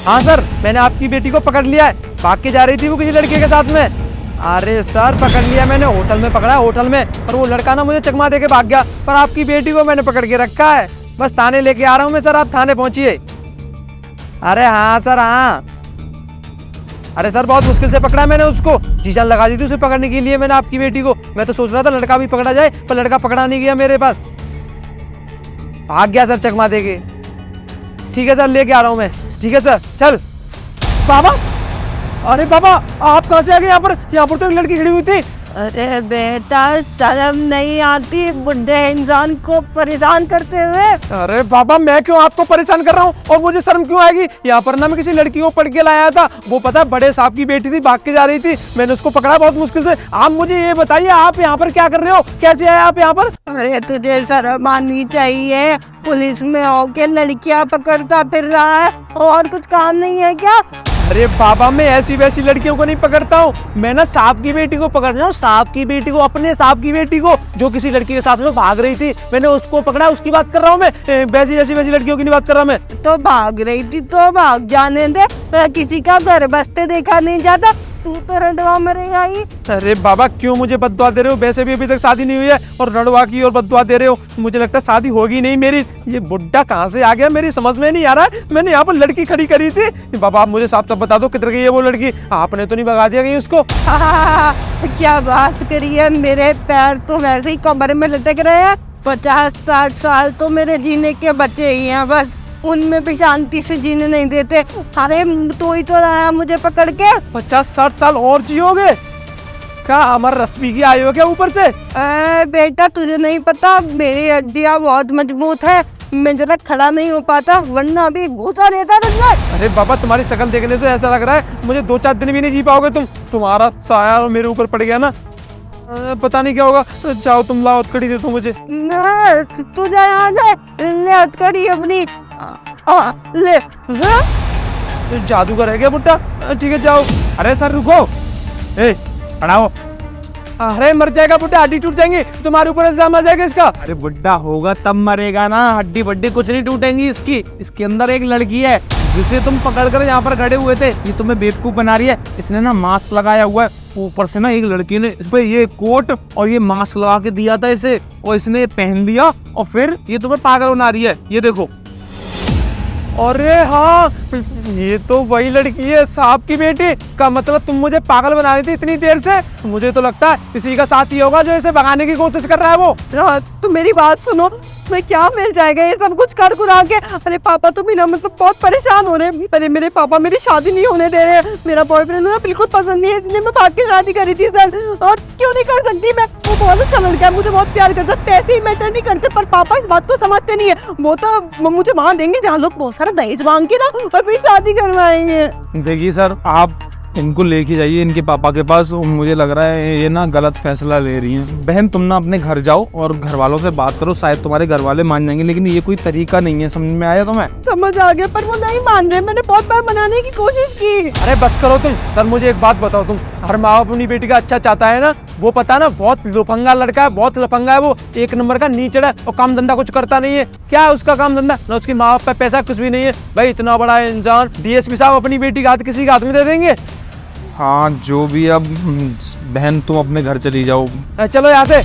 हाँ सर, मैंने आपकी बेटी को पकड़ लिया है, भाग के जा रही थी वो किसी लड़के के साथ में। अरे सर पकड़ लिया मैंने, होटल में पकड़ा है, होटल में। और वो लड़का ना मुझे चकमा दे के भाग गया, पर आपकी बेटी को मैंने पकड़ के रखा है। बस थाने लेके आ रहा हूँ मैं सर, आप थाने पहुंचिए। अरे हाँ सर हाँ। अरे सर बहुत मुश्किल से पकड़ा मैंने उसको, जी जान लगा दी थी उसे पकड़ने के लिए मैंने आपकी बेटी को। मैं तो सोच रहा था लड़का भी पकड़ा जाए, पर लड़का पकड़ा नहीं गया मेरे पास, भाग गया सर चकमा दे के। ठीक है सर, लेके आ रहा हूँ मैं। ठीक है सर, चल। बाबा, अरे बाबा आप कहाँ से आ गए यहाँ पर? यहाँ पर तो एक लड़की खड़ी हुई थी। अरे बेटा, शर्म नहीं आती बुढ़े इंसान को परेशान करते हुए? अरे बाबा मैं क्यों आपको परेशान कर रहा हूँ, और मुझे शर्म क्यों आएगी? यहाँ पर ना मैं किसी लड़की को पढ़ के लाया था, वो पता बड़े साहब की बेटी थी, भाग के जा रही थी, मैंने उसको पकड़ा बहुत मुश्किल से। आप मुझे ये बताइए आप यहाँ पर क्या कर रहे हो, कैसे आए आप यहाँ पर? अरे तुझे शर्म आनी चाहिए, पुलिस में होके लड़कियां पकड़ता फिर रहा है, और कुछ काम नहीं है क्या? अरे बाबा मैं ऐसी वैसी लड़कियों को नहीं पकड़ता हूँ, मैं ना साहब की बेटी को पकड़ रहा हूँ, साहब की बेटी को, अपने साहब की बेटी को, जो किसी लड़की के साथ में भाग रही थी, मैंने उसको पकड़ा, उसकी बात कर रहा हूँ मैं, वैसी वैसी लड़कियों की नहीं बात कर रहा मैं। तो भाग रही थी तो भाग जाने दे, किसी का घर बसते देखा नहीं जाता, तू तो रंडवा मरेगा ही। अरे बाबा क्यों मुझे बददुआ दे रहे हो? वैसे भी अभी तक शादी नहीं हुई है और रड़वा की और बददुआ दे रहे हो, मुझे लगता है शादी होगी नहीं मेरी। ये बुड्ढा कहाँ से आ गया, मेरी समझ में नहीं आ रहा है। मैंने यहाँ पर लड़की खड़ी करी थी, बाबा आप मुझे साफ साफ बता दो किधर गई है वो लड़की? आपने तो नहीं भगा दिया कहीं उसको? क्या बात करी है, मेरे पैर तो वैसे ही कमर में लटक रहे हैं। 50-60 साल तो मेरे जीने के बचे ही हैं, बस उनमें भी शांति से जीने नहीं देते। अरे तो ही तो लाया मुझे पकड़ के। 50-60 साल और जियोगे क्या? हमारा रश्मि की आयु है क्या ऊपर से? बेटा तुझे नहीं पता, मेरी हड्डियां बहुत मजबूत है, मैं जरा खड़ा नहीं हो पाता, वरना अभी घूसा देता था। अरे बाबा तुम्हारी शक्ल देखने से ऐसा लग रहा है मुझे 2-4 दिन भी नहीं जी पाओगे तुम। तुम्हारा साया मेरे ऊपर पड़ गया ना, पता नहीं क्या होगा। जाओ तुम लाओ हथकड़ी दे दो मुझे। तू जा यहाँ से, ले हथकड़ी अपनी, ले। जादूगर है क्या बुड्ढा? ठीक है जाओ। अरे सर रुको, ए हटाओ। अरे मर जाएगा बुड्ढा, हड्डी टूट जाएंगी, तुम्हारे ऊपर इल्जाम आ जाएगा इसका। अरे बुड्ढा होगा तब मरेगा ना, हड्डी बड्डी कुछ नहीं टूटेंगी इसकी। इसके अंदर एक लड़की है जिसे तुम पकड़ कर यहाँ पर खड़े हुए थे, ये तुम्हें बेवकूफ बना रही है। इसने ना मास्क लगाया हुआ है, ऊपर से ना एक लड़की ने इस पे ये कोट और ये मास्क लगा के दिया था इसे, और इसने पहन लिया और फिर ये तुम्हें पागल बना रही है। ये देखो। अरे हाँ ये तो वही लड़की है, साहब की बेटी का। मतलब तुम मुझे पागल बना रही थी इतनी देर से। मुझे तो लगता है इसी का साथी होगा जो इसे भगाने की कोशिश कर रहा है वो। तो मेरी बात सुनो, मैं क्या मिल जाएगा ये सब कुछ कर कुरा के? अरे पापा तो बिना मतलब बहुत परेशान हो रहे हैं। अरे मेरे पापा मेरी शादी नहीं होने दे रहे हैं, मेरा बॉयफ्रेंड ना बिल्कुल पसंद नहीं है, इसलिए मैं भाग के शादी करी थी सर। और क्यों नहीं कर सकती मैं? वो बहुत अच्छा लड़का है, मुझे बहुत प्यार करता है, पैसे ही मैटर नहीं करते, पर पापा इस बात को समझते नहीं है। वो तो मुझे वहाँ देंगे जहाँ लोग बहुत सारा दहेज मांग के ना, और फिर शादी करवाएंगे। देखिए सर आप इनको लेके जाइए इनके पापा के पास। मुझे लग रहा है ये ना गलत फैसला ले रही हैं। बहन तुम ना अपने घर जाओ और घर वालों से बात करो, शायद तुम्हारे घर वाले मान जाएंगे, लेकिन ये कोई तरीका नहीं है। समझ में आया तुम्हें? समझ आ गया, पर वो नहीं मान रहे, मैंने बहुत बार मनाने की कोशिश की। अरे बस करो तुम। सर मुझे एक बात बताओ, तुम हर माँ बाप अपनी बेटी का अच्छा चाहता है ना, वो पता ना बहुत लफंगा लड़का है, बहुत लफंगा है वो, एक नंबर का नीचड़ है, और काम धंधा कुछ करता नहीं है। क्या है उसका काम धंधा? ना उसकी माँ बाप का पैसा, कुछ भी नहीं है भाई। इतना बड़ा इंसान डीएसपी साहब अपनी बेटी का हाथ किसी के हाथ में दे देंगे? हाँ जो भी, अब बहन तुम अपने घर चली जाओ। चलो यहाँ से।